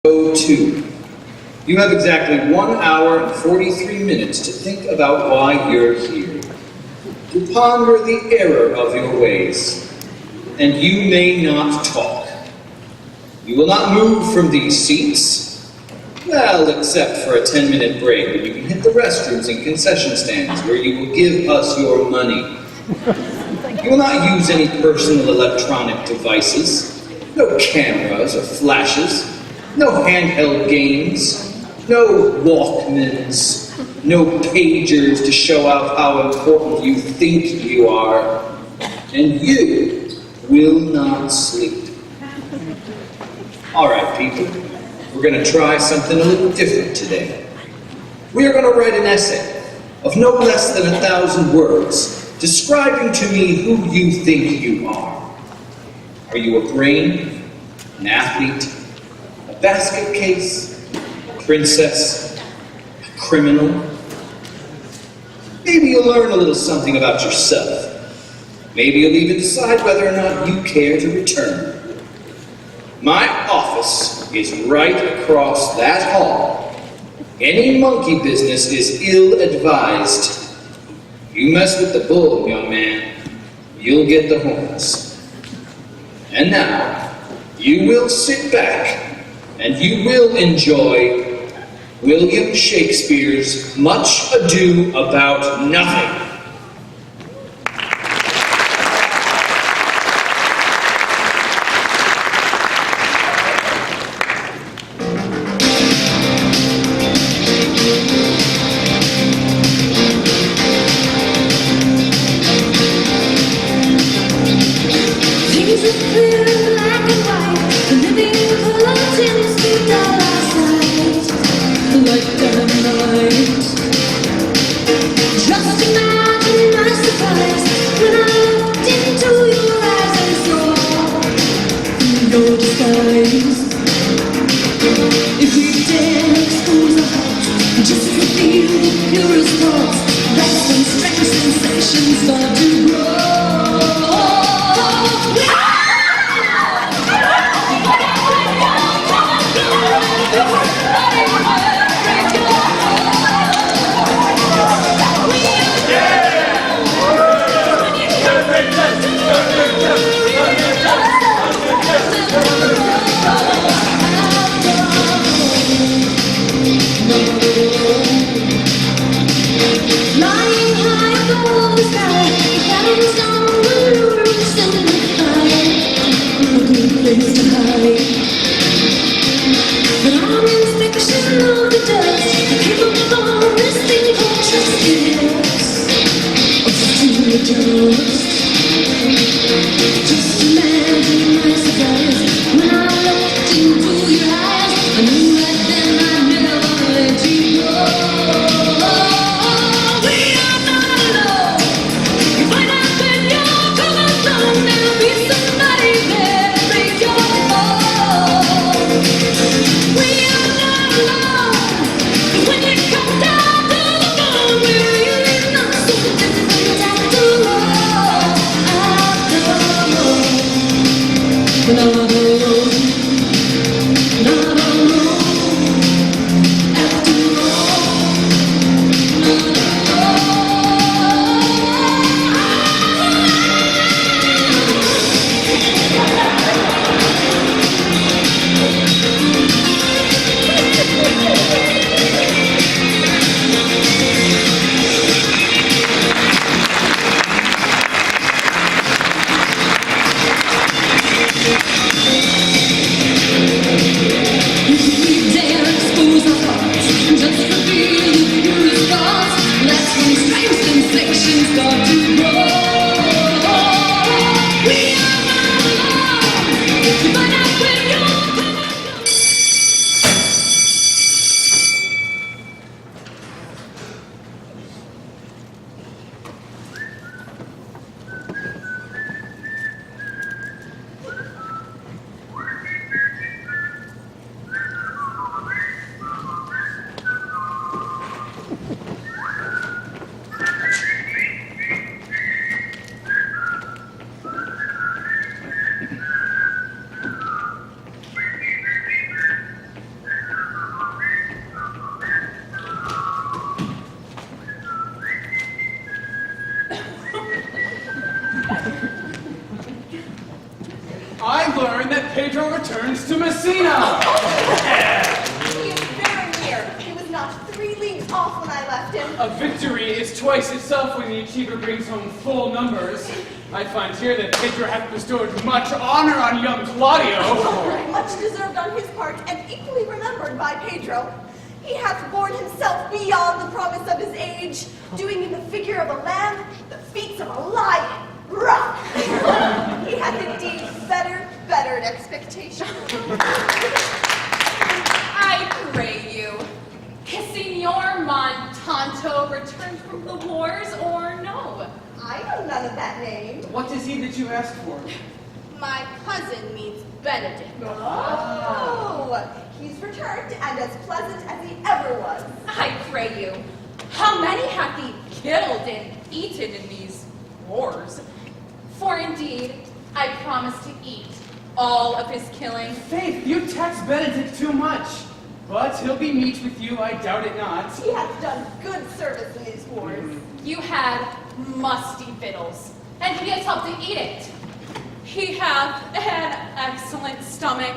02. You have exactly 1 hour and 43 minutes to think about why you're here, to ponder the error of your ways, and you may not talk. You will not move from these seats, well, except for a 10-minute break when you can hit the restrooms and concession stands where you will give us your money. You will not use any personal electronic devices, no cameras or flashes, no handheld games, no Walkmans, no pagers to show out how important you think you are, and you will not sleep. All right, people, we're going to try something a little different today. We are going to write an essay of no less than 1,000 words describing to me who you think you are. Are you a brain, an athlete, a basket case, a princess, a criminal? Maybe you'll learn a little something about yourself. Maybe you'll even decide whether or not you care to return. My office is right across that hall. Any monkey business is ill-advised. You mess with the bull, young man, you'll get the horns. And now, you will sit back and you will enjoy William Shakespeare's Much Ado About Nothing. Messina! He is very near. He was not 3 leagues off when I left him. A victory is twice itself when the achiever brings home full numbers. I find here that Pedro hath bestowed much honor on young Claudio. Much deserved on his part, and equally remembered by Pedro. He hath borne himself beyond the promise of his age, doing in the figure of a lamb the feats of a lion. Rah! He hath indeed bettered expectation. I pray you, has Signor Montanto returned from the wars or no? I know none of that name. What is he that you asked for? My cousin meets Benedict. Oh, he's returned and as pleasant as he ever was. I pray you, how many hath he killed and eaten in these wars? For indeed, I promise to eat all of his killing. Faith, you tax Benedict too much. But he'll be meet with you, I doubt it not. He hath done good service in these wars. You had musty victuals, and he has helped to eat it. He hath an excellent stomach.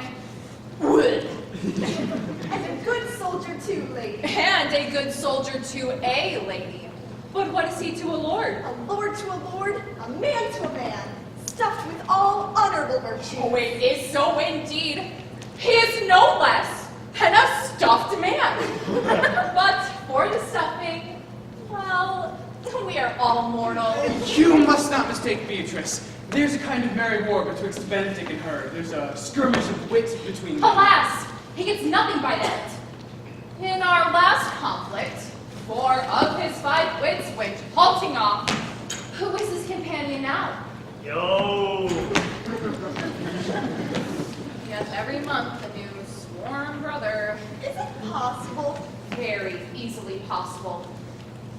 And a good soldier too, lady. And a good soldier to a lady. But what is he to a lord? A lord to a lord, a man to a man, stuffed with all honorable virtue. Oh, it is so indeed. He is no less than a stuffed man. But for the stuffing, well, we are all mortal. You must not mistake Beatrice. There's a kind of merry war betwixt Benedict and her. There's a skirmish of wit between them. Alas, he gets nothing by that. In our last conflict, 4 of his 5 wits went halting off. Who is his companion now? Yo! Yet every month a new sworn brother. Is it possible? Very easily possible.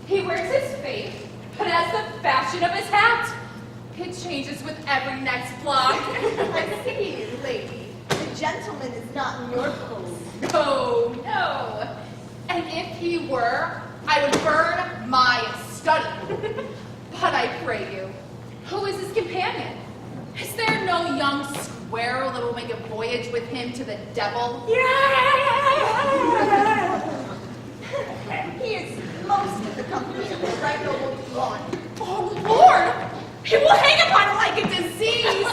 He wears his faith, but as the fashion of his hat. It changes with every next block. I see, lady. The gentleman is not in your clothes. Oh, no. And if he were, I would burn my study. But I pray you, who is his companion? Is there no young squirrel that will make a voyage with him to the devil? He is most of the company of the right noble lawn. Oh, Lord! He will hang upon it like a disease.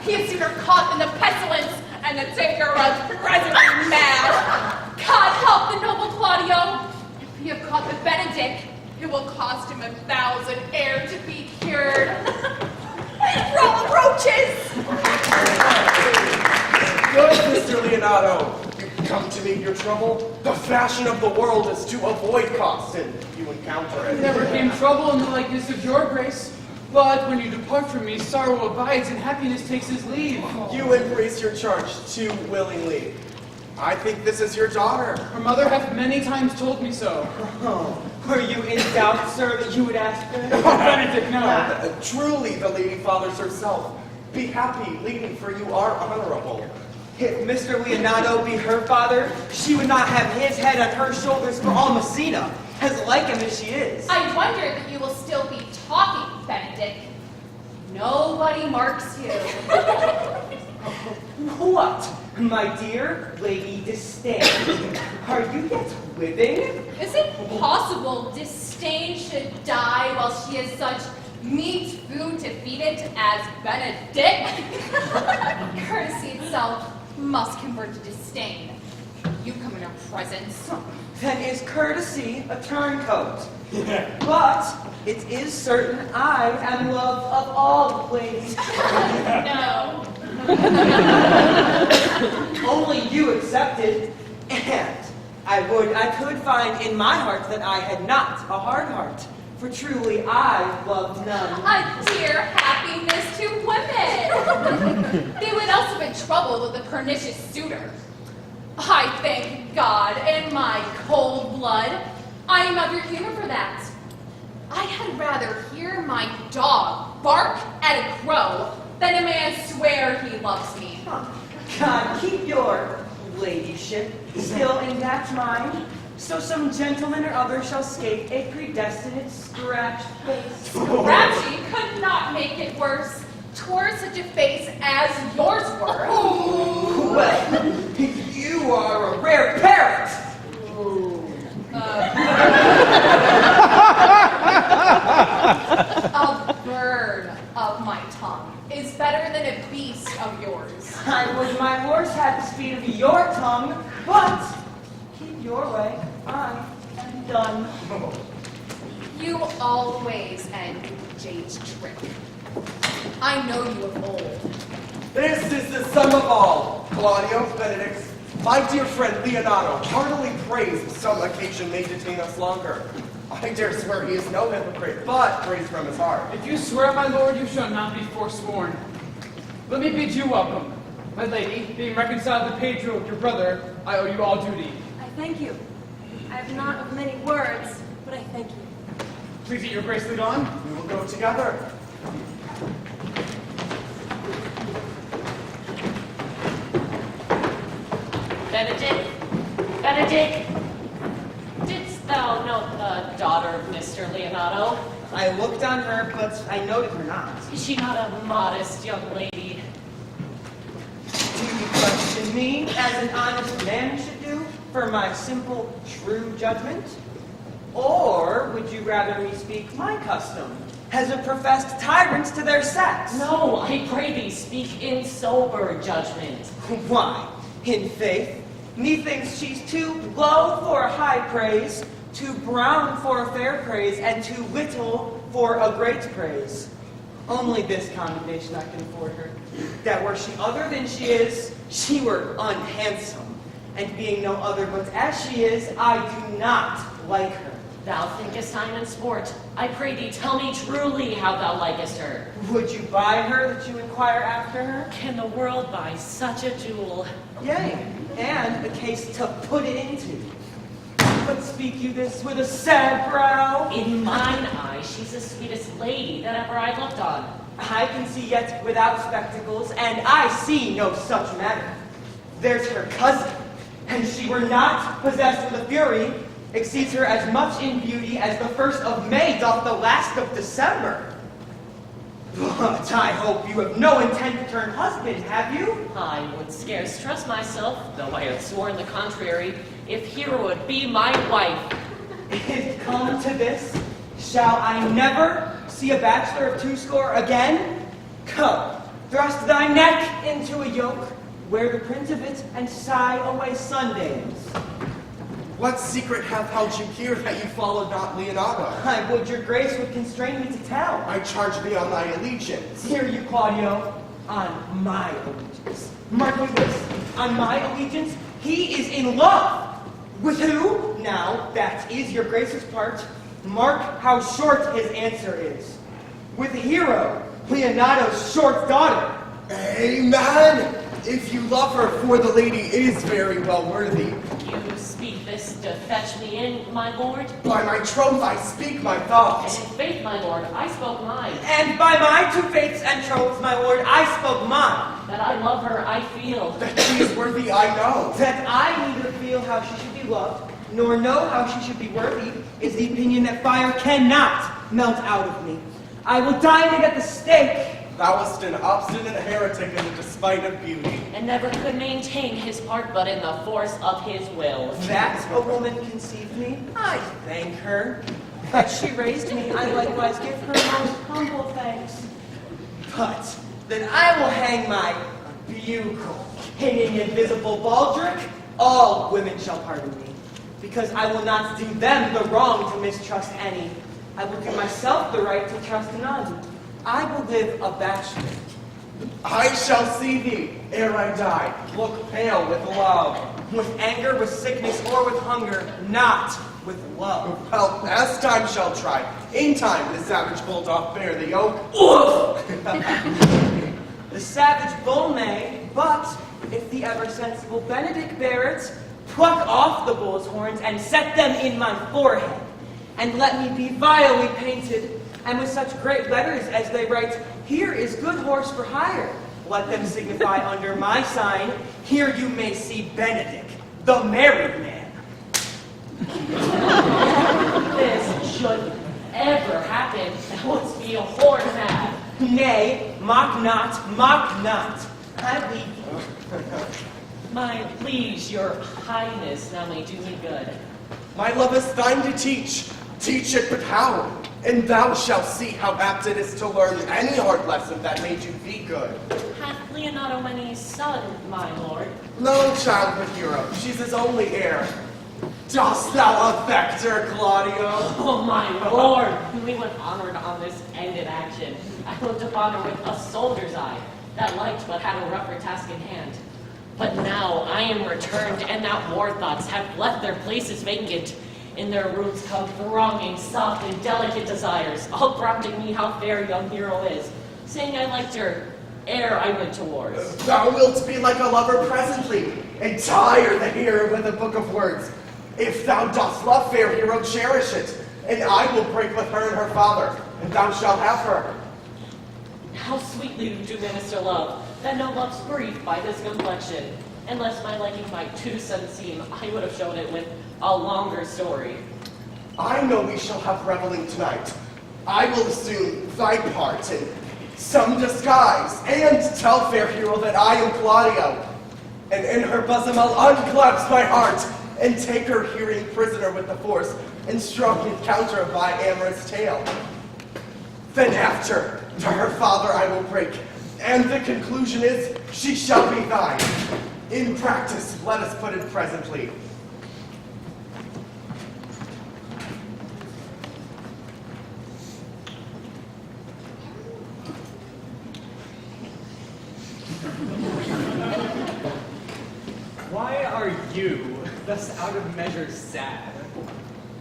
He is sooner caught in the pestilence, and the taker runs presently mad. God help the noble Claudio. If we have caught the Benedict, it will cost him 1,000 ere to be cured. Roll approaches! Good, Mr. Leonardo. You come to meet your trouble. The fashion of the world is to avoid cost, and you encounter it. Never came trouble in the likeness of your grace. But when you depart from me, sorrow abides and happiness takes his leave. You embrace your charge too willingly. I think this is your daughter. Her mother hath many times told me so. Oh, were you in doubt, sir, that you would ask her? Oh, Benedict, no. Truly, the lady fathers herself. Be happy, lady, for you are honorable. If Mr. Leonardo be her father, she would not have his head on her shoulders for all Messina, as like him as she is. I wonder that you will still be talking, Benedict. Nobody marks you. What, my dear Lady Disdain? Are you yet living? Is it possible Disdain should die while she has such meat food to feed it as Benedict? Courtesy itself must convert to disdain. You come in her presence. Then is courtesy a turncoat? But it is certain I am love of all ladies. No. Only you accepted, and I could find in my heart that I had not a hard heart, for truly I love none. A dear happiness to women. They would also be troubled with a pernicious suitor. I thank God in my cold blood I am of your humor for that. I had rather hear my dog bark at a crow than a man swear he loves me. God, keep your ladyship still in that mind, so some gentleman or other shall scape a predestinate scratched face. Scratchy could not make it worse. 'Twere such a face as yours were. Well, you are a rare parrot. A bird of my tongue is better than a beast of yours. I would my horse had the speed of your tongue, but keep your way. I am done. You always end with Jade's trick. I know you of old. This is the sum of all. Claudio, Benedict, my dear friend Leonardo heartily prays some occasion may detain us longer. I dare swear he is no hypocrite, but prays from his heart. If you swear, my lord, you shall not be forsworn. Let me bid you welcome. My lady, being reconciled to Pedro, your brother, I owe you all duty. I thank you. I have not of many words, but I thank you. Please eat your bracelet on. We will go together. Benedict, didst thou note the daughter of Mr. Leonardo? I looked on her, but I noted her not. Is she not a modest young lady? Do you question me as an honest man should do for my simple, true judgment? Or would you rather me speak my custom as a professed tyrant to their sex? No, I pray thee, speak in sober judgment. Why, in faith, methinks she's too low for high praise, too brown for a fair praise, and too little for a great praise. Only this commendation I can afford her, that were she other than she is, she were unhandsome. And being no other but as she is, I do not like her. Thou thinkest I'm in sport. I pray thee, tell me truly how thou likest her. Would you buy her that you inquire after her? Can the world buy such a jewel? Yea, and a case to put it into. But speak you this with a sad brow? In mine eye, she's the sweetest lady that ever I looked on. I can see yet without spectacles, and I see no such matter. There's her cousin, and she were not possessed with a fury, exceeds her as much in beauty as the 1st of May doth the last of December. But I hope you have no intent to turn husband, have you? I would scarce trust myself, though I had sworn the contrary, if Hero would be my wife. If come to this, shall I never see a bachelor of 2score again? Come, thrust thy neck into a yoke, wear the print of it, and sigh away Sundays. What secret hath held you here that you followed not Leonardo? I would your grace would constrain me to tell. I charge thee on thy allegiance. Hear you, Claudio, on my allegiance. Mark me this, on my allegiance, he is in love. With who? Now, that is your grace's part. Mark how short his answer is. With Hero, Leonardo's short daughter. Amen! If you love her, for the lady is very well worthy. You speak this to fetch me in, my lord? By my troth, I speak my And thoughts. in faith, my lord, I spoke mine. And by my 2 faiths and troths, my lord, I spoke mine. That I love her, I feel. That she is worthy, I know. That I neither feel how she should be loved, nor know how she should be worthy, is the opinion that fire cannot melt out of me. I will die to get the stake. Thou wast an obstinate heretic in the despite of beauty. And never could maintain his part but in the force of his will. That a woman conceived me, I thank her. That she raised me, I likewise give her most humble thanks. But that I will hang my bugle in an invisible baldric, all women shall pardon me. Because I will not do them the wrong to mistrust any. I will do myself the right to trust none. I will live a bachelor. I shall see thee ere I die. Look pale with love. With anger, with sickness, or with hunger, not with love. Well, as time shall try. In time, the savage bull doth bear the yoke. The savage bull may, but if the ever sensible Benedict bear it, pluck off the bull's horns and set them in my forehead, and let me be vilely painted, and with such great letters as they write, "Here is good horse for hire." Let them signify under my sign, "Here you may see Benedict, the married man." This should ever happen. That wouldst be a horn mad. Nay, mock not, mock not. I leave you. My liege, your highness, now may do me good. My love is thine to teach. Teach it, but how? And thou shalt see how apt it is to learn any hard lesson that made you be good. Hath Leonardo any son, my lord? No child but hero, she's his only heir. Dost thou affect her, Claudio? Oh, my lord! We went onward on this ended action. I looked upon her with a soldier's eye, that liked but had a rougher task in hand. But now I am returned, and that war thoughts have left their places vacant. In their roots come thronging, soft and delicate desires, all prompting me how fair young hero is, saying I liked her ere I went to wars. Thou wilt be like a lover presently, and tire the hearer with a book of words. If thou dost love fair hero, cherish it, and I will break with her and her father, and thou shalt have her. How sweetly do minister love, that no love's grief by this complexion. Unless my liking might too sudden seem, I would have shown it with a longer story. I know we shall have reveling tonight. I will assume thy part in some disguise, and tell fair hero that I am Claudio. And in her bosom I'll unclasp my heart, and take her hearing prisoner with the force and strong encounter of thy amorous tale. Then after, to her father I will break, and the conclusion is, she shall be thine. In practice, let us put it presently. Why are you thus out of measure sad?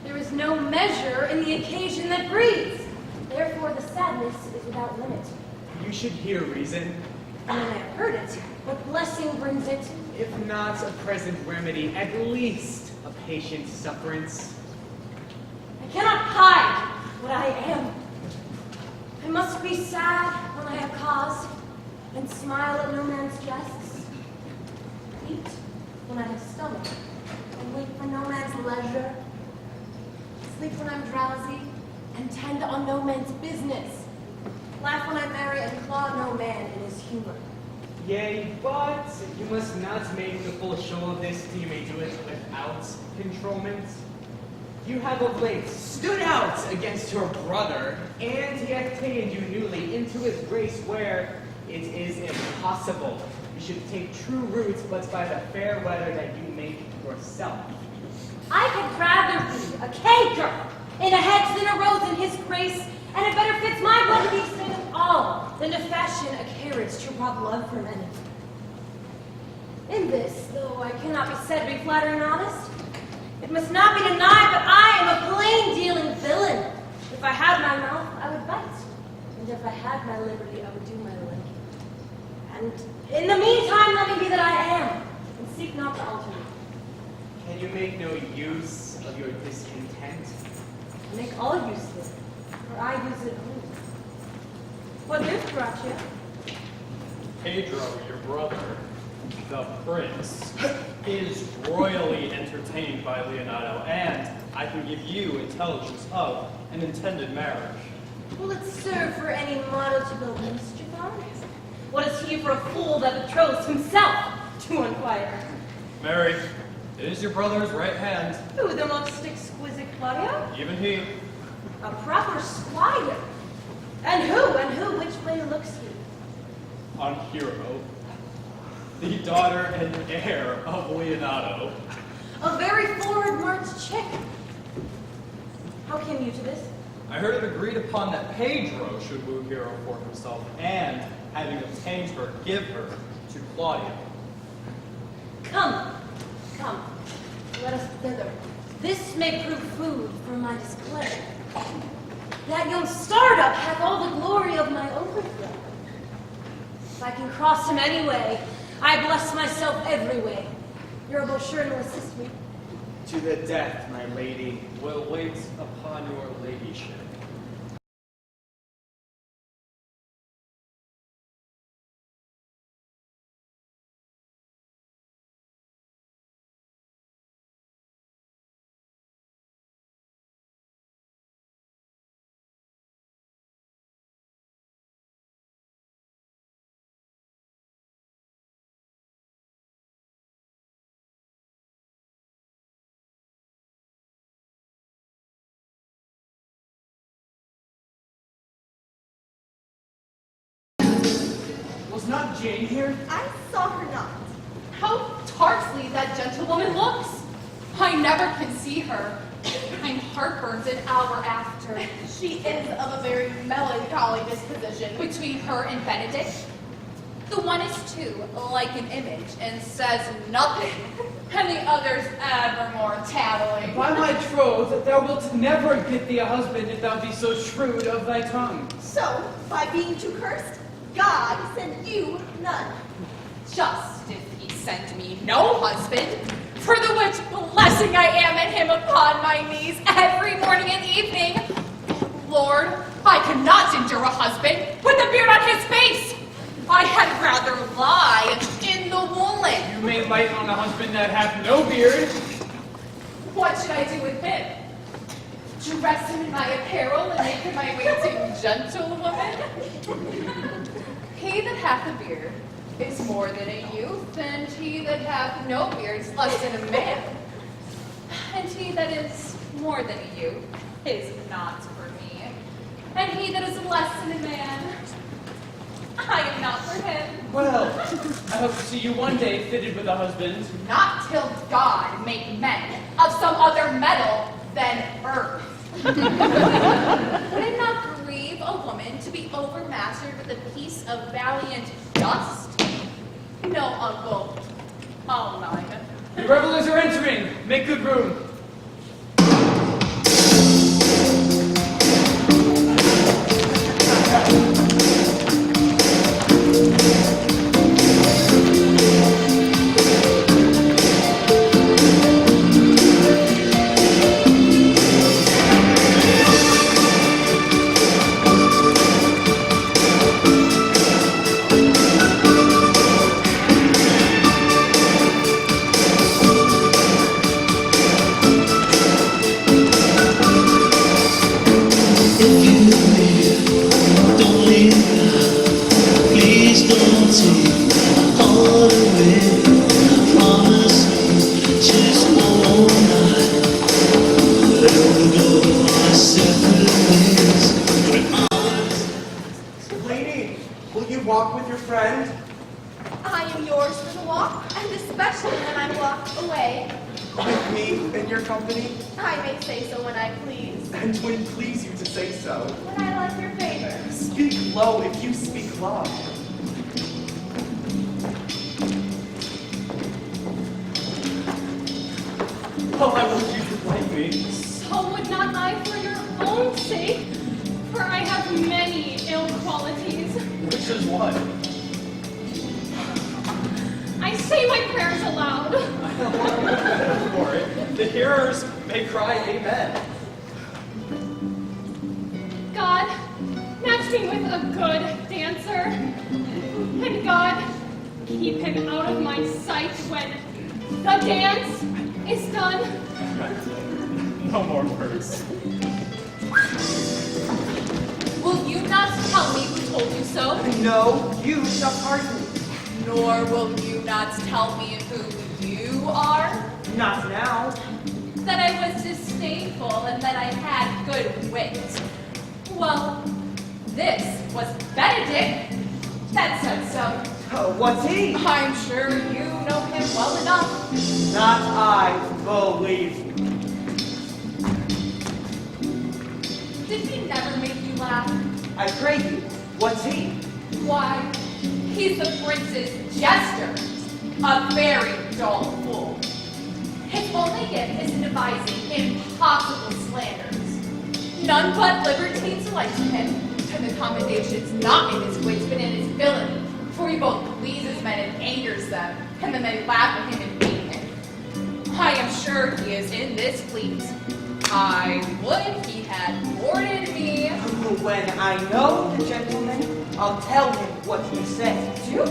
There is no measure in the occasion that breeds. Therefore, the sadness is without limit. You should hear reason. And when I have heard it, what blessing brings it? If not a present remedy, at least a patient sufferance. I cannot hide what I am. I must be sad when I have cause, and smile at no man's jests. Eat when I have stomach, and wait for no man's leisure. Sleep when I'm drowsy, and tend on no man's business. Laugh when I'm merry, and claw no man in his humor. Yea, but you must not make a full show of this till you may do it without controlment. You have of late stood out against your brother, and he hath taken you newly into his grace where it is impossible. You should take true roots but by the fair weather that you make yourself. I had rather be a canker in a hedge than a rose in his grace, and it better fits my blood to be seen of all than to fashion a carriage to rob love from any. In this, though I cannot be said to be flattering honest, it must not be denied that I am a plain-dealing villain. If I had my mouth, I would bite, and if I had my liberty, I would do my will. And in the meantime, let me be that I am, and seek not to alter me. Can you make no use of your discontent? I make all use of it, for I use it only. What news brought you? Pedro, your brother, the prince, is royally entertained by Leonardo, and I can give you intelligence of an intended marriage. Will it serve for any model to build mischief on? What is he for a fool that betroths himself to inquire? Mary, it is your brother's right hand, Who, the most exquisite Claudio? even he. A proper squire. And who, which way looks he? On Hero, the daughter and heir of Leonardo. A very forward march chick. How came you to this? I heard it agreed upon that Pedro should woo Hero for himself, and having obtained her, give her to Claudio. Come, let us thither. This may prove food for my displeasure. That young startup hath all the glory of my overthrow. If I can cross him any way, I bless myself every way. Your brochure will assist me. To the death, my lady. Will wait upon your ladyship. Is not Jane here? I saw her not. How tartly that gentlewoman looks. I never can see her. I'm heartburned an hour after. She is of a very melancholy disposition. Between her and Benedict, the one is too like an image and says nothing, and the other's ever more tattling. By my troth, thou wilt never get thee a husband if thou be so shrewd of thy tongue. So, by being too cursed, God sent you none. Just as he sent me no husband, for the which blessing I am at him upon my knees every morning and evening. Lord, I cannot endure a husband with a beard on his face. I had rather lie in the woolen. You may light on a husband that hath no beard. What should I do with him? Dress him in my apparel and make him my waiting gentlewoman? He that hath a beard is more than a youth, and he that hath no beard is less than a man. And he that is more than a youth is not for me. And he that is less than a man, I am not for him. Well, I hope to see you one day fitted with a husband. Not till God make men of some other metal than earth. Would it not grieve a woman to be overmastered with a piece of valiant dust? No, uncle. All mine. The revelers are entering. Make good room. Lady, will you walk with your friend? I am yours for the walk, and especially when I'm locked away. With me in your company? I may say so when I please. And it would please you to say so. When I like your favor. Speak low if you speak loud. Oh, I wish you could like me. So would not I for your own sake, for I have many ill qualities. Which is what? I say my prayers aloud. I don't want to be better for it. The hearers may cry amen. God, match me with a good dancer. And God, keep him out of my sight when the dance is done. No more words. Will you not tell me who told you so? No, you shall pardon me. Nor will you not tell me who you are? Not now. That I was disdainful and that I had good wit. Well, this was Benedict that said so. What's he? I'm sure you know him well enough. Not I, believe me. Did he never make you laugh? I pray you, what's he? Why, he's the prince's jester, a very dull fool. His only gift is in devising impossible slanders. None but libertines like him, and the commendation's not in his wits, but in his villainy, for he both pleases men and angers them, and then they laugh at him and beat him. I am sure he is in this fleet. I would he had boarded me. When I know the gentleman, I'll tell him what he said. Do.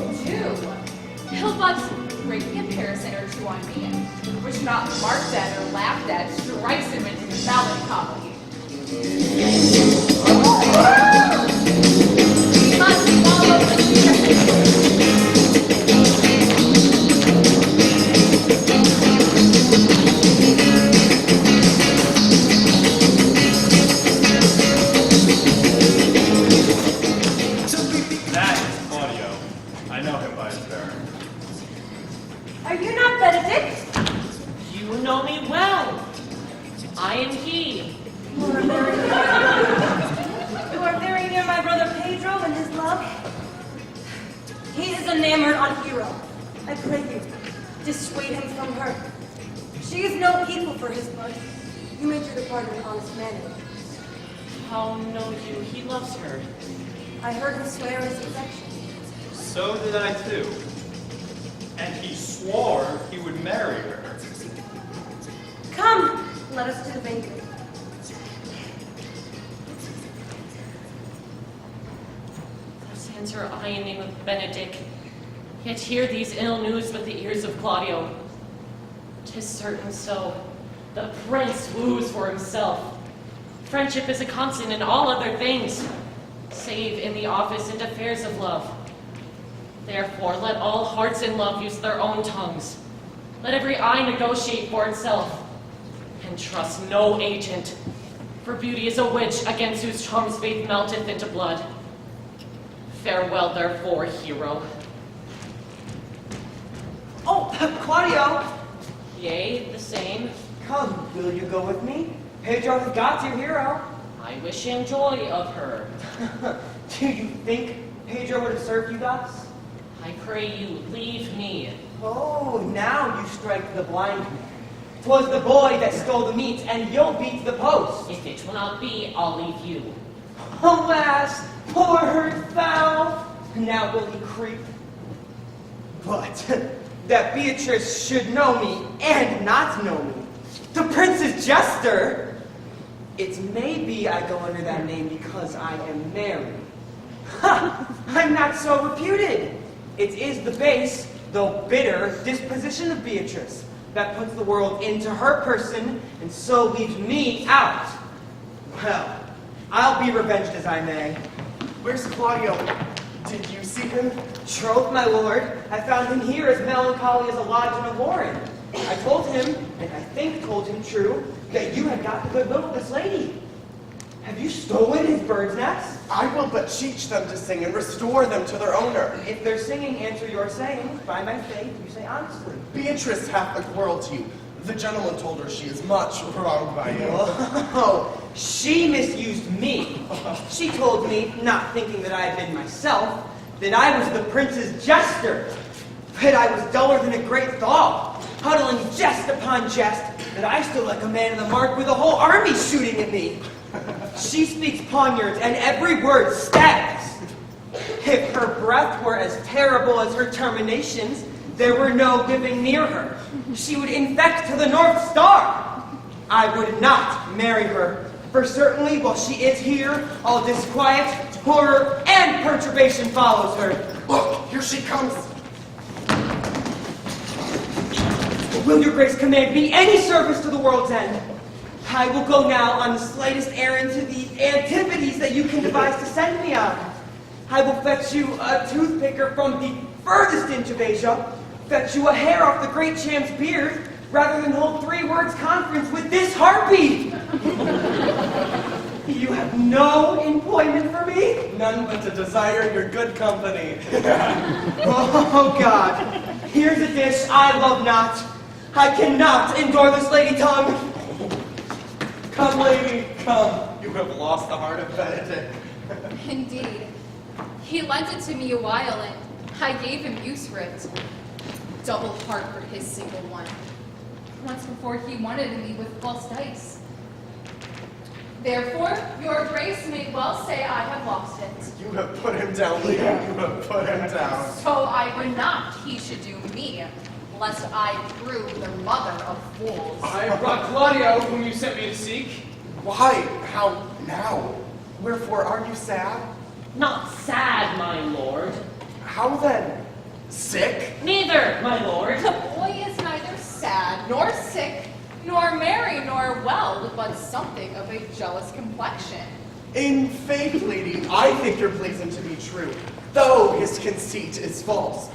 He'll but break a comparison or two on me, which not marked at or laughed at strikes him into melancholy. He must follow the That is Claudio. know me well. I am he. You are very near my brother Pedro and his love. He is enamored on Hero. I pray you, dissuade him from her. She is no equal for his blood. You made your departure in honest manner. How know you he loves her? I heard him swear his affection. So did I too. And he swore he would marry her. Come, let us to the banquet. Those hands are I in name of Benedict. Yet hear these ill news with the ears of Claudio. 'Tis certain so. The prince woos for himself. Friendship is a constant in all other things, save in the office and affairs of love. Therefore, let all hearts in love use their own tongues. Let every eye negotiate for itself, and trust no agent. For beauty is a witch against whose charms faith melteth into blood. Farewell, therefore, hero. Oh, Claudio! Yea, the same. Come, will you go with me? Pedro has got your hero. I wish him joy of her. Do you think Pedro would have served you thus? I pray you, leave me. Oh, now you strike the blind man. 'Twas the boy that stole the meat, and you'll beat the post. If it will not be, I'll leave you. Alas, poor hurt thou! Now will he creep? But that Beatrice should know me and not know me. The prince's jester! It may be I go under that name because I am married. Ha! I'm not so reputed. It is the base, though bitter, disposition of Beatrice that puts the world into her person and so leaves me out. Well, I'll be revenged as I may. Where's Claudio? Did you see him? Troth, my lord, I found him here as melancholy as a lodge in a warren. I told him, and I think told him true, that you had got the good will of this lady. Have you stolen his bird's nest? I will but teach them to sing and restore them to their owner. If their singing answer your saying, by my faith, you say honestly. Beatrice hath a quarrel to you. The gentleman told her she is much wronged by you. Oh, she misused me. She told me, not thinking that I had been myself, that I was the prince's jester. But I was duller than a great thaw, huddling jest upon jest, that I stood like a man in the mark with a whole army shooting at me. She speaks poniards, and every word stabs. If her breath were as terrible as her terminations, there were no living near her. She would infect to the North Star. I would not marry her, for certainly while she is here, all disquiet, horror, and perturbation follows her. Look, here she comes. Will your grace command me any service to the world's end? I will go now on the slightest errand to the antipodes that you can devise to send me on. I will fetch you a toothpicker from the furthest inch of Asia, fetch you a hair off the great champ's beard, rather than hold 3 words conference with this harpy. You have no employment for me? None but to desire your good company. Oh, God. Here's a dish I love not. I cannot endure this lady tongue. Come, lady, come. You have lost the heart of Benedict. Indeed. He lent it to me a while, and I gave him use for it. Double heart for his single one. Once before he wanted me with false dice. Therefore, your grace may well say I have lost it. You have put him down, lady. You have put him down. So I would not he should do me, lest I prove the mother of fools. I have brought Claudio, whom you sent me to seek. Why? How now? Wherefore are you sad? Not sad, my lord. How then? Sick? Neither, my lord. The boy is neither sad, nor sick, nor merry, nor well, but something of a jealous complexion. In faith, lady, I think your pleasing to be true, though his conceit is false.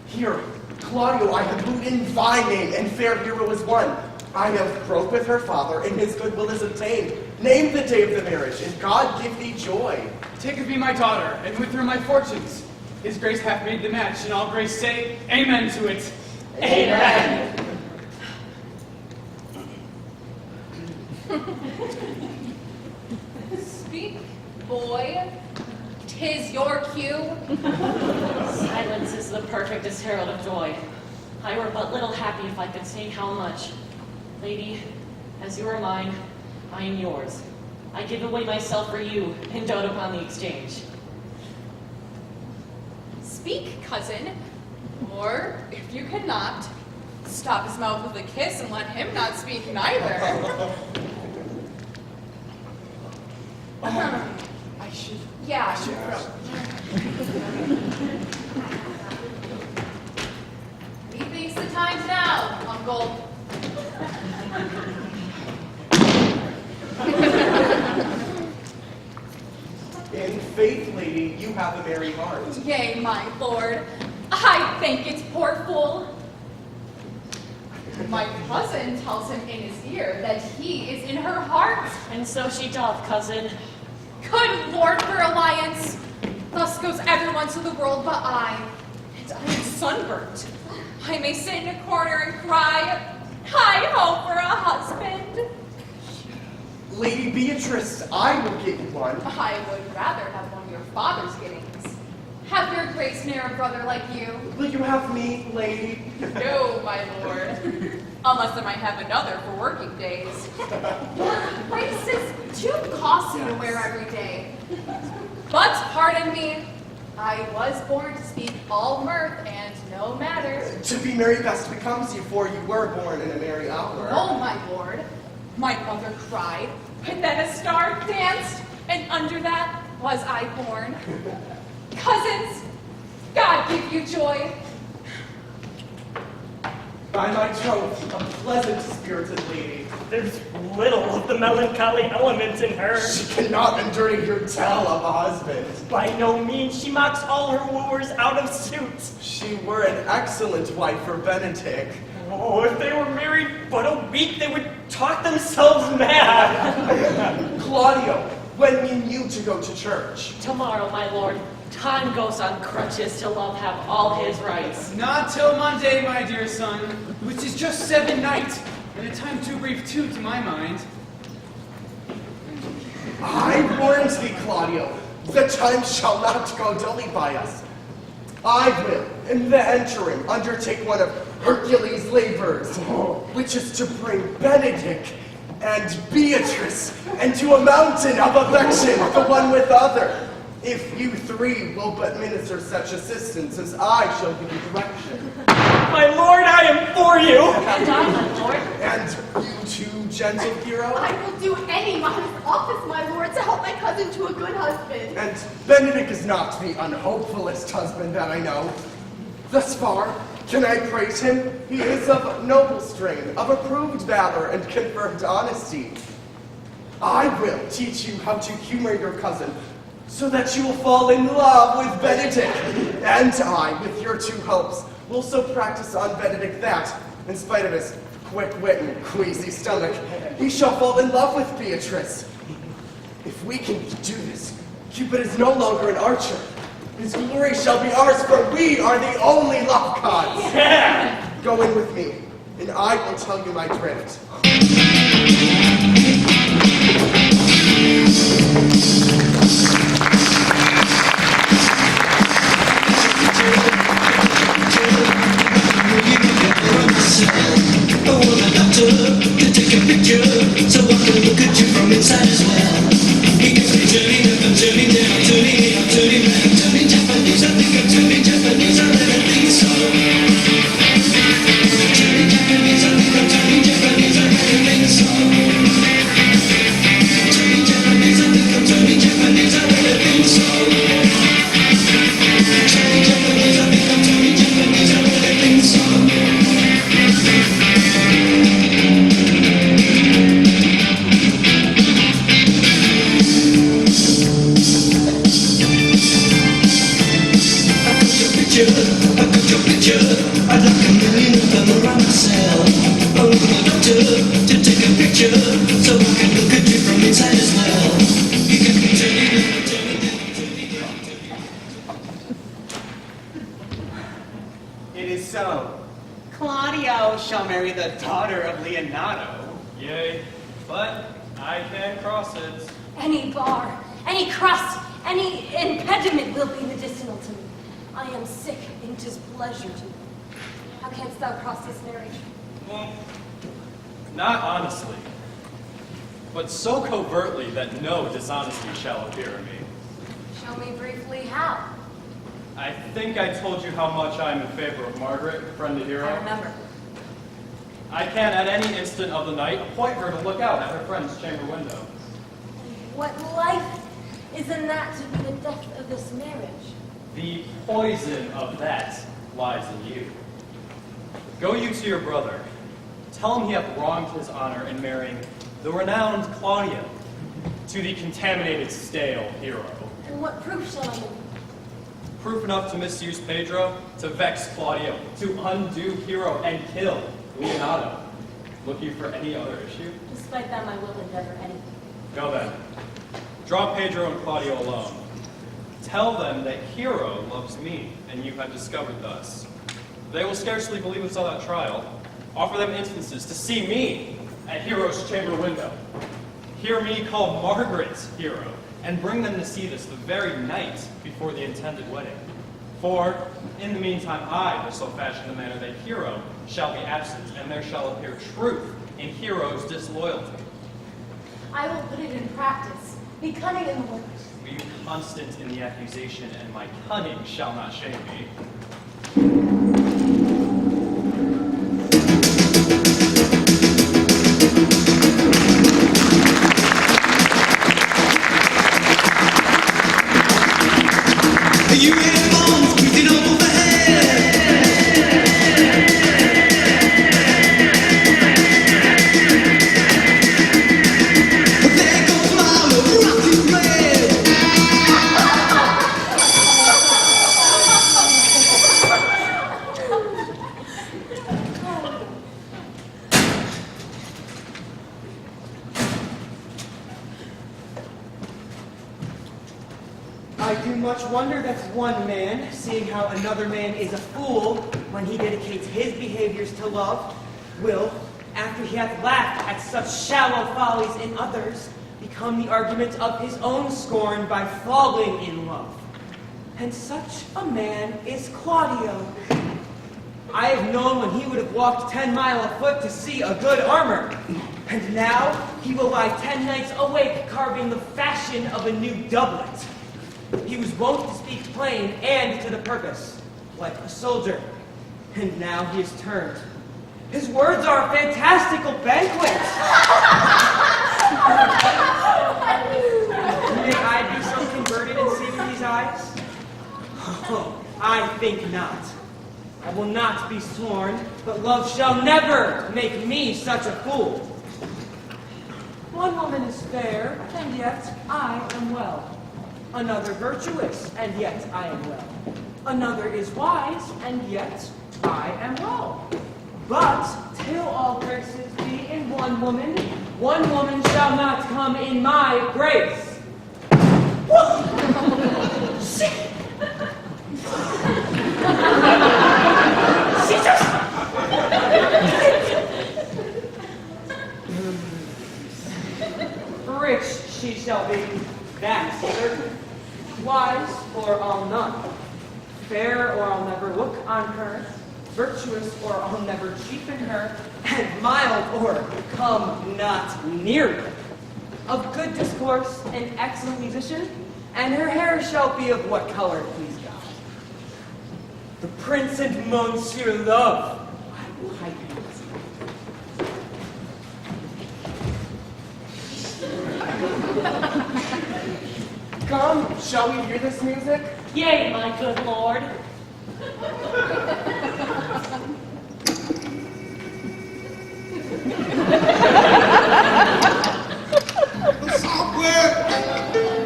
Here, Claudio, I have wooed in thy name, and fair hero is one. I have broke with her father, and his goodwill is obtained. Name the day of the marriage, and God give thee joy. Take of me my daughter, and with her my fortunes. His grace hath made the match, and all grace say, Amen to it. Amen. Speak, boy. 'Tis your cue. Silence is the perfectest herald of joy. I were but little happy if I could say how much. Lady, as you are mine, I am yours. I give away myself for you and dote upon the exchange. Speak, cousin. Or, if you cannot, stop his mouth with a kiss and let him not speak neither. I should. Yeah. Methinks the time's now, Uncle. In faith, lady, you have a merry heart. Yea, my lord. I think it's port full. My cousin tells him in his ear that he is in her heart. And so she doth, cousin. Good Lord for alliance! Thus goes everyone to the world but I. And I am sunburnt. I may sit in a corner and cry, I hope for a husband. Lady Beatrice, I will get you one. I would rather have one of your father's gettings. Have your grace near a brother like you. Will you have me, lady? No, my lord. Unless I might have another for working days. Grace is too costly to wear every day. But pardon me, I was born to speak all mirth and no matter. To be merry best becomes you, for you were born in a merry hour. Oh, my lord, my mother cried, and then a star danced, and under that was I born. Cousins, God give you joy. By my troth, a pleasant spirited lady. There's little of the melancholy element in her. She cannot endure to hear tell of a husband. By no means, she mocks all her wooers out of suit. She were an excellent wife for Benedict. Oh, if they were married but a week, they would talk themselves mad. Claudio, when mean you to go to church? Tomorrow, my lord. Time goes on crutches till love have all his rights. Not till Monday, my dear son, which is just 7 nights, and a time too brief too, to my mind. I warned thee, Claudio, the time shall not go dully by us. I will, in the interim, undertake one of Hercules' labors, which is to bring Benedict and Beatrice into a mountain of affection, the one with other. If you three will but minister such assistance as I shall give you direction. My lord, I am for you. And I, my lord. And you too, gentle hero? I will do any modest office, my lord, to help my cousin to a good husband. And Benedict is not the unhopefullest husband that I know. Thus far, can I praise him? He is of noble strain, of approved valor and confirmed honesty. I will teach you how to humor your cousin, so that you will fall in love with Benedict. And I, with your two helps, will so practice on Benedict that, in spite of his quick wit and queasy stomach, he shall fall in love with Beatrice. If we can do this, Cupid is no longer an archer. His glory shall be ours, for we are the only love gods. Yeah. Go in with me, and I will tell you my drift. I want a doctor to take a picture so I can look at you from inside as well. He gets me turning up, I'm turning down, turning up, turning back, turning Japanese. I think I'm turning Japanese, I really think so. Turning Japanese, I think I'm turning Japanese, I really think so. Turning Japanese, I think I'm turning Japanese, I really think so. Turning Japanese, I think I'm turning Japanese, I really think so. I got your picture, I'd like a million of them around myself. I want the doctor to take a picture, so I can look at you from inside as well. You can be turning up, turning down, turning up. It is so. Claudio shall marry the daughter of Leonardo. Yea, but I can cross it. Any bar, any crust, any impediment will be medicinal to me. I am sick, and 'tis pleasure to me. How canst thou cross this marriage? Well, not honestly, but so covertly that no dishonesty shall appear in me. Show me briefly how. I think I told you how much I am in favor of Margaret, friend to hero. I remember. I can, at any instant of the night, appoint her to look out at her friend's chamber window. What life is in that to be the death of this marriage? The poison of that lies in you. Go you to your brother. Tell him he hath wronged his honor in marrying the renowned Claudia to the contaminated, stale hero. And what proof shall I make? Proof enough to misuse Pedro, to vex Claudio, to undo Hero, and kill Leonardo. Look you for any other issue? Despite them, I will endeavor anything. Go then. Draw Pedro and Claudio alone. Tell them that Hero loves me, and you have discovered thus. They will scarcely believe us all at trial. Offer them instances to see me at Hero's chamber window. Hear me call Margaret Hero, and bring them to see this the very night before the intended wedding. For, in the meantime, I will so fashion the manner that Hero shall be absent, and there shall appear truth in Hero's disloyalty. I will put it in practice. Be cunning in the work. Be you constant in the accusation, and my cunning shall not shame me. You had bombs breathing overhead. There goes my rocky red. I do much wonder that one man, seeing how another man is a fool when he dedicates his behaviors to love, will, after he hath laughed at such shallow follies in others, become the argument of his own scorn by falling in love. And such a man is Claudio. I have known when he would have walked 10 miles afoot to see a good armor. And now he will lie 10 nights awake carving the fashion of a new doublet. He was wont to speak plain and to the purpose, like a soldier. And now he is turned. His words are fantastical banquets. May I be so converted and see with these eyes? Oh, I think not. I will not be sworn, but love shall never make me such a fool. One woman is fair, and yet I am well. Another virtuous, and yet I am well. Another is wise, and yet I am well. But till all graces be in one woman shall not come in my grace. Rich she shall be, that's certain. Wise, or I'll none. Fair, or I'll never look on her. Virtuous, or I'll never cheapen her. And mild, or come not near her. Of good discourse, an excellent musician, and her hair shall be of what color, please God? The Prince and Monsieur Love. I will hide him. Come, shall we hear this music? Yea, my good lord. Software,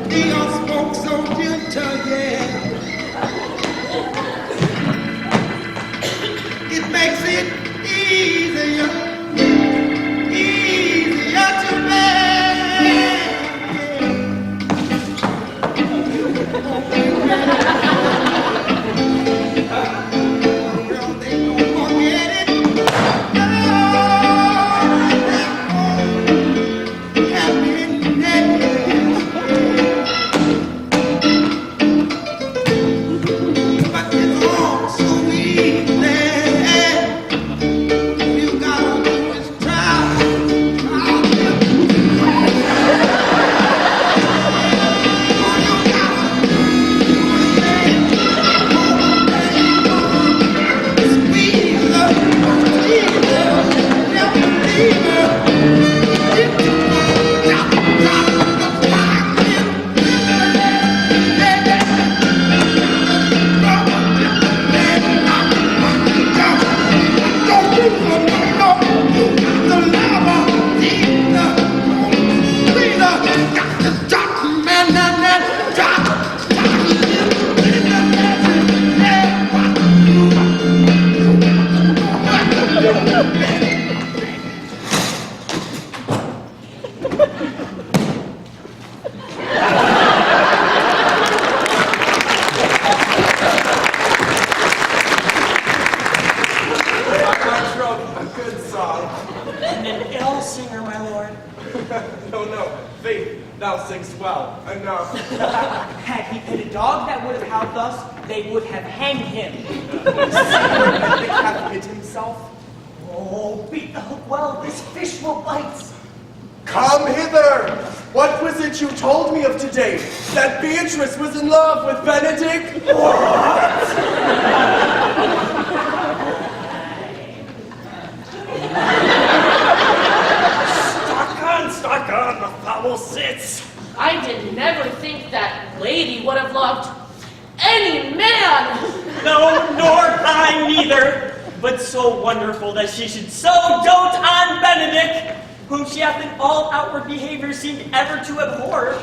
Dion spoke so gentle, yeah. It makes it easier to bear. my lord? No, faith, thou singst well. Enough. Had he been a dog that would have howled thus, they would have hanged him. Benedict hath hid himself. Oh, beat the hook well, this fish will bite. Come hither! What was it you told me of today? That Beatrice was in love with Benedict? What? Stock on, the foul sits. I did never think that lady would have loved any man. No, nor I neither. But so wonderful that she should so dote on Benedict, whom she hath in all outward behavior seemed ever to abhor.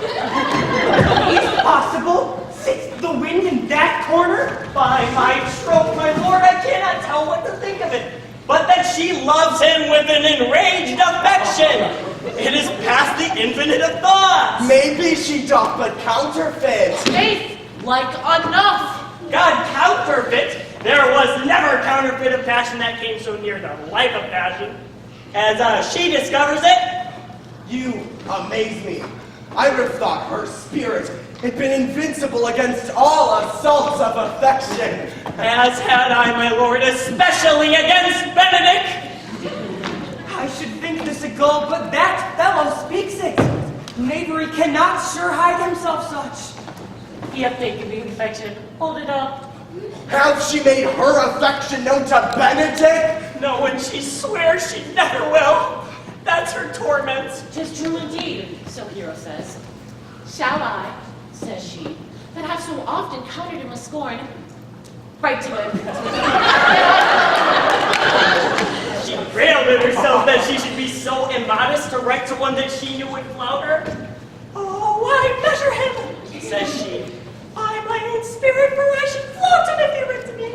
It's possible? Sits the wind in that corner? By my troth, my lord, I cannot tell what to think of it, but that she loves him with an enraged affection. It is past the infinite of thoughts. Maybe she doth but counterfeit. Faith, like enough. God, counterfeit? There was never counterfeit of passion that came so near the life of passion. As she discovers it, You amaze me. I would have thought her spirit had been invincible against all assaults of affection. as had I, my lord, especially against Benedict. I should think this a gull, but that fellow speaks it. Knavery cannot sure hide himself such. Yet they can be affection. Hold it up. Hath she made her affection known to Benedict? No, and she swears she never will. That's her torment. 'Tis true indeed, so Hero says. Shall I, says she, that have so often countered him with scorn, write to him. She railed at herself that she should be so immodest to write to one that she knew would flout her. Oh, why measure him, says she. I my own spirit, for I should flout him if he writ to me.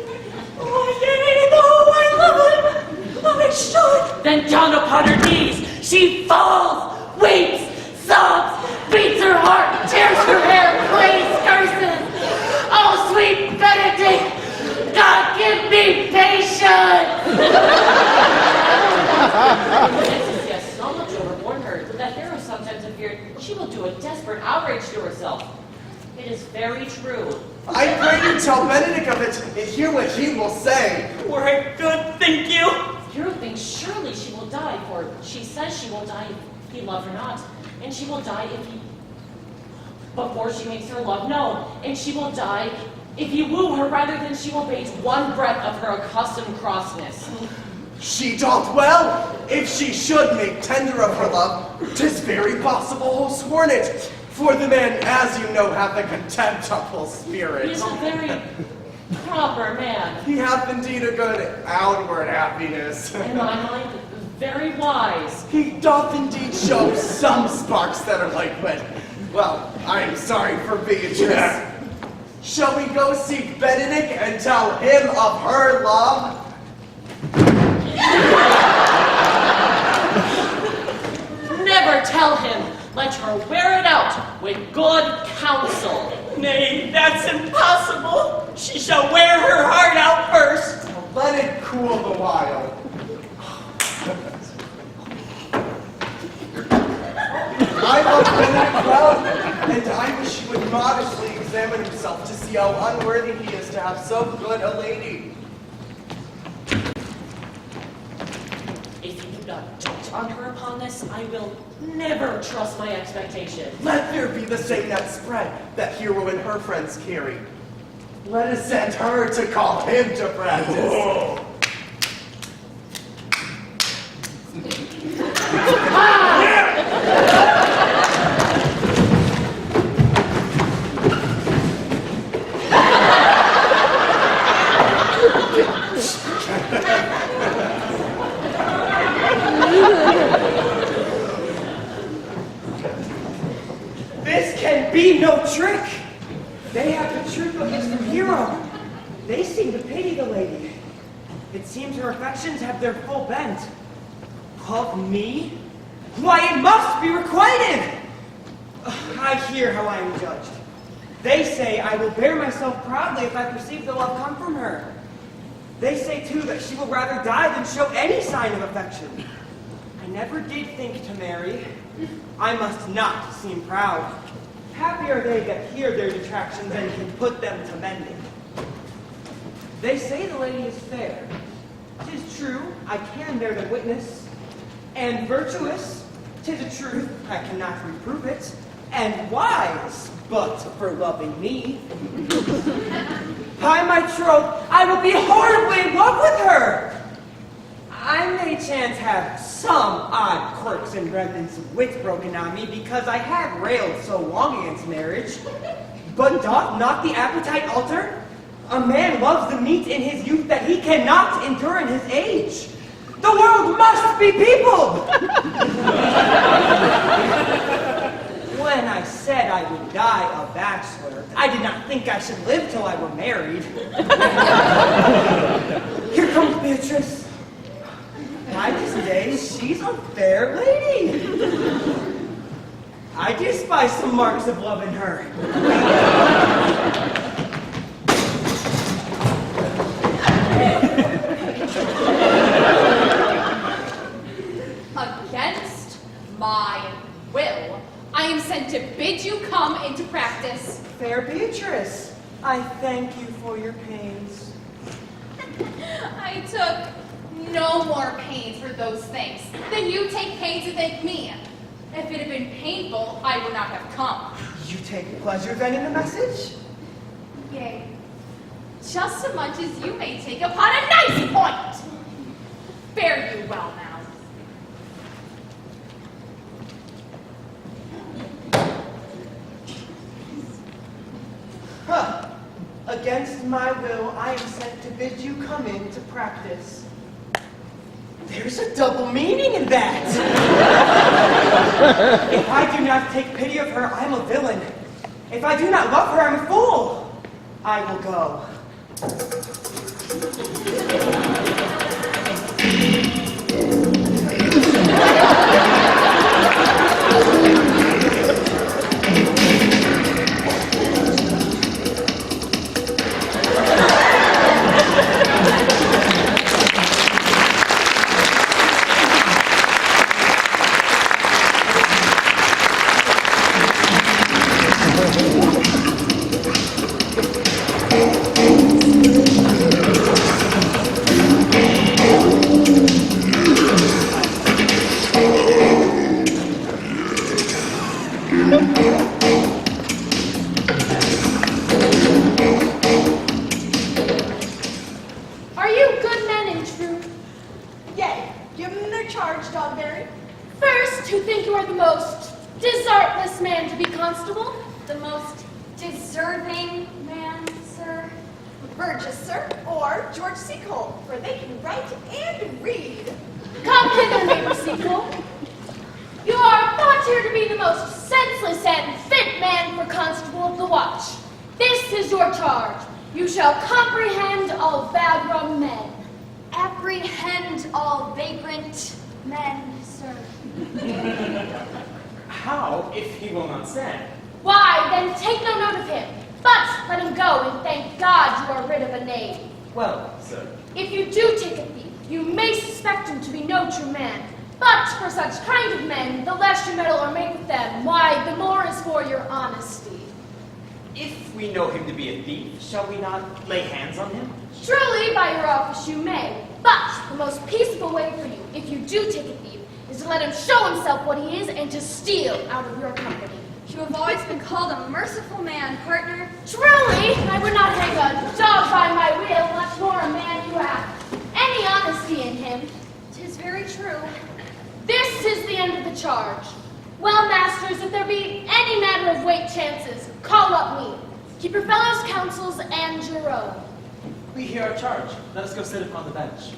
Oh, yea, though I love him, I should. Then down upon her knees, she falls, weeps, sobs, beats her heart, tears her hair, prays, curses. Oh, sweet Benedict, God give me patience! Francis, yes, so much overborne her that Hero sometimes feared she will do a desperate outrage to herself. It is very true. I pray you tell Benedict of it and hear what he will say. Were it good, think you? Hero thinks surely she will die, for she says she will die if he love her not, and she will die if he... before she makes her love known, and she will die if he woo her rather than she will bate one breath of her accustomed crossness. She doth well. If she should make tender of her love, 'tis very possible who's sworn it. For the man, as you know, hath a contemptible He spirit. is a very proper man, He hath indeed a good outward happiness. in my mind, very wise. He doth indeed show some sparks that are like wit. Well, I am sorry for Beatrice. Shall we go seek Benedict and tell him of her love? Never tell him. Let her wear it out with good counsel. Nay, that's impossible. She shall wear her heart out first. Let it cool the while. I love Benedict well, and I wish he would modestly examine himself to see how unworthy he is to have so good a lady. If you do not dote on her upon this, I will never trust my expectation. Let there be the same net spread that Hero and her friends carry. Let us send her to call him to practice. This can be no trick. They have the truth of Mr. Hero. They seem to pity the lady. It seems her affections have their full bent. Of me? Why, it must be requited! I hear how I am judged. They say I will bear myself proudly if I perceive the love come from her. They say, too, that she will rather die than show any sign of affection. I never did think to marry. I must not seem proud. Happy are they that hear their detractions and can put them to mending. They say the lady is fair. 'Tis true, I can bear the witness. And virtuous, 'tis a truth, I cannot reprove it. And wise, but for loving me. By my troth, I will be horribly in love with her. I may chance have some odd quirks and remnants of wit broken on me because I have railed so long against marriage. But doth not the appetite alter? A man loves the meat in his youth that he cannot endure in his age. The world must be peopled! When I said I would die a bachelor, I did not think I should live till I were married. Here comes Beatrice. By this day, she's a fair lady. I do spy some marks of love in her. Against my will, I am sent to bid you come into practice. Fair Beatrice, I thank you for your pains. I took no more pains for those things than you take pains to thank me. If it had been painful, I would not have come. You take pleasure then in the message? Yea, just so much as you may take upon a nice point. Fare you well now. Huh. Against my will, I am sent to bid you come into practice. There's a double meaning in that. If I do not take pity of her, I'm a villain. If I do not love her, I'm a fool. I will go. Are you good men in truth? Yea, give them their charge, Dogberry. First, who think you are the most desertless man to be constable? The most deserving man, sir. Burgess, sir, or George Seacole, for they can write and read. Come hither, neighbor Sequel. You are thought here to be the most senseless and fit man for constable of the watch. This is your charge. You shall comprehend all vagrom men. Apprehend all vagrant men, sir. How, if he will not send? Why, then take no note of him, but let him go and thank God you are rid of a knave. Well, sir. If you do take a thief, you may suspect him to be no true man. But for such kind of men, the less you meddle or make with them, why, the more is for your honesty. If we know him to be a thief, shall we not lay hands on him? Truly, by your office you may. But the most peaceable way for you, if you do take a thief, is to let him show himself what he is and to steal out of your company. You have always been called a merciful man, partner. Truly, I would not hang a dog by my wheel, much more a man who hath any honesty in him. 'Tis very true. This is the end of the charge. Well, masters, if there be any matter of weight chances, call up me. Keep your fellows' counsels and your own. We hear our charge. Let us go sit upon the bench.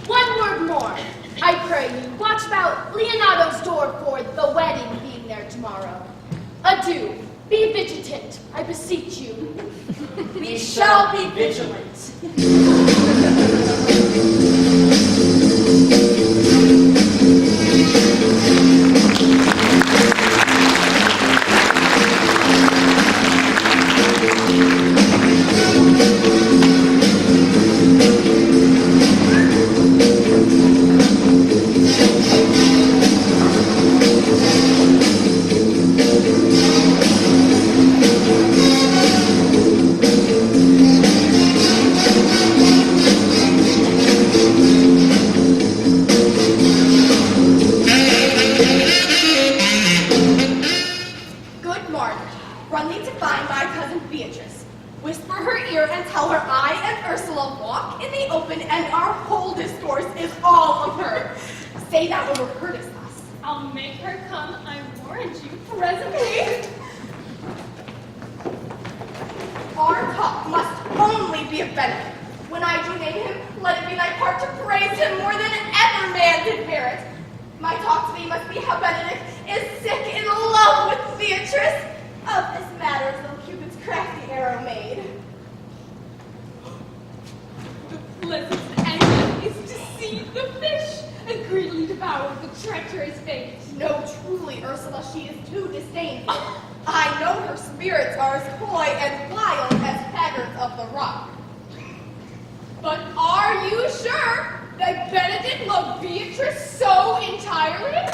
One word more. I pray you, watch about Leonardo's door for the wedding being there tomorrow. Adieu. Be vigilant, I beseech you. We shall be vigilant. Good Margaret, run thee to find my cousin Beatrice. Whisper her ear and tell her I and Ursula walk in the open and our whole discourse is all of her. Say thou overheardest us. I'll make her come, I warrant you, presently. Our talk must only be of benefit. When I do name him, let it be thy part to praise him more than ever man did merit. My talk to thee must be how Benedict is sick in love with Beatrice. Of this matter is little Cupid's crafty arrow made. The pleasant end is to see the fish and greedily devour the treacherous bait. No, truly, Ursula, she is too disdainful. I know her spirits are as coy and wild as haggards of the rock. But are you sure that Benedict loved Beatrice so entirely?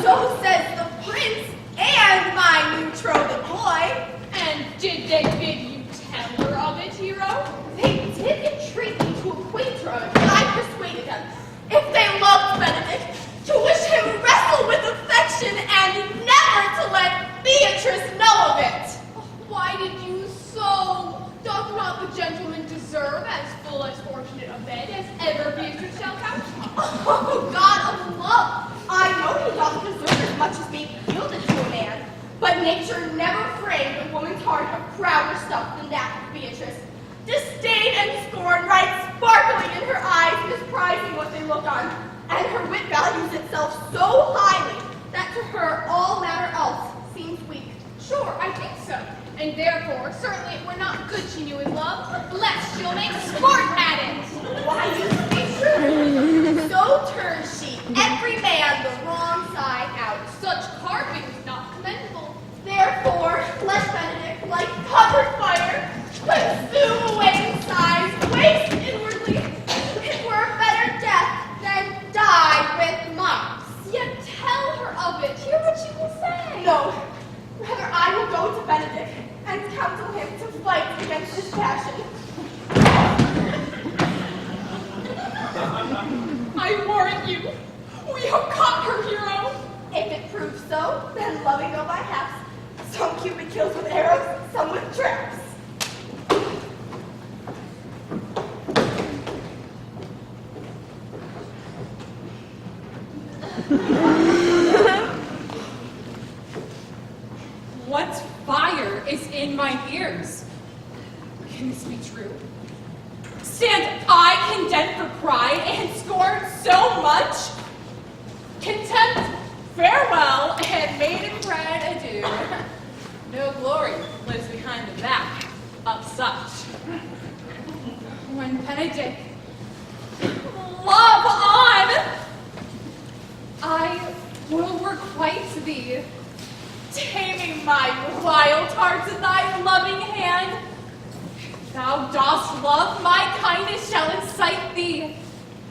So says the prince and my new betrothed boy. And did they bid you tell her of it, hero? They did entreat me to acquaint her of it, but I persuaded them, if they loved Benedict, to wish him wrestle with affection and never to let Beatrice know of it. Why did you so? Doth not the gentleman deserve as full as fortunate a bed as ever Beatrice shall have? Oh, God of love, I know he doth deserve as much as being yielded to a man, but nature never framed a woman's heart of prouder stuff than that of Beatrice. Disdain and scorn right sparkling in her eyes, misprizing what they look on, and her wit values itself so highly that to her all matter else seems weak. Sure, I think so. And therefore, certainly it were not good she knew in love, lest she'll make sport at it. Why, you speak true. So turns she every man the wrong side out. Such carping is not commendable. Therefore, let Benedict, like covered fire, consume away inside, waste inwardly. It were a better death than die with monks. Yet tell her of it. Hear what she will say. No, rather I will go to Benedict and counsel him to fight against his passion. I warrant you, we have caught her, hero. If it proves so, then loving though by haps, some Cupid kills with arrows, some with traps. What fire is in my ears? Can this be true? Stand I condemned for pride and scorn so much? Contempt, farewell, and maiden pride adieu. No glory lives behind the back of such. When Benedict, love on! I will requite thee, taming my wild heart in thy loving hand. Thou dost love, my kindness shall incite thee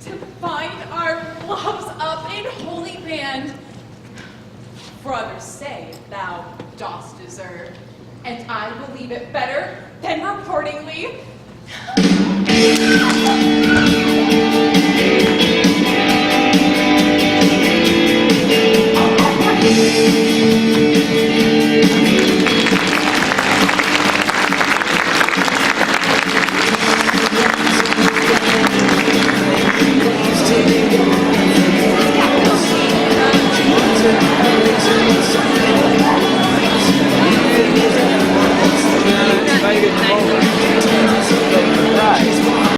to bind our loves up in holy band. For others say thou dost deserve, and I believe it better than reportingly. Vegas.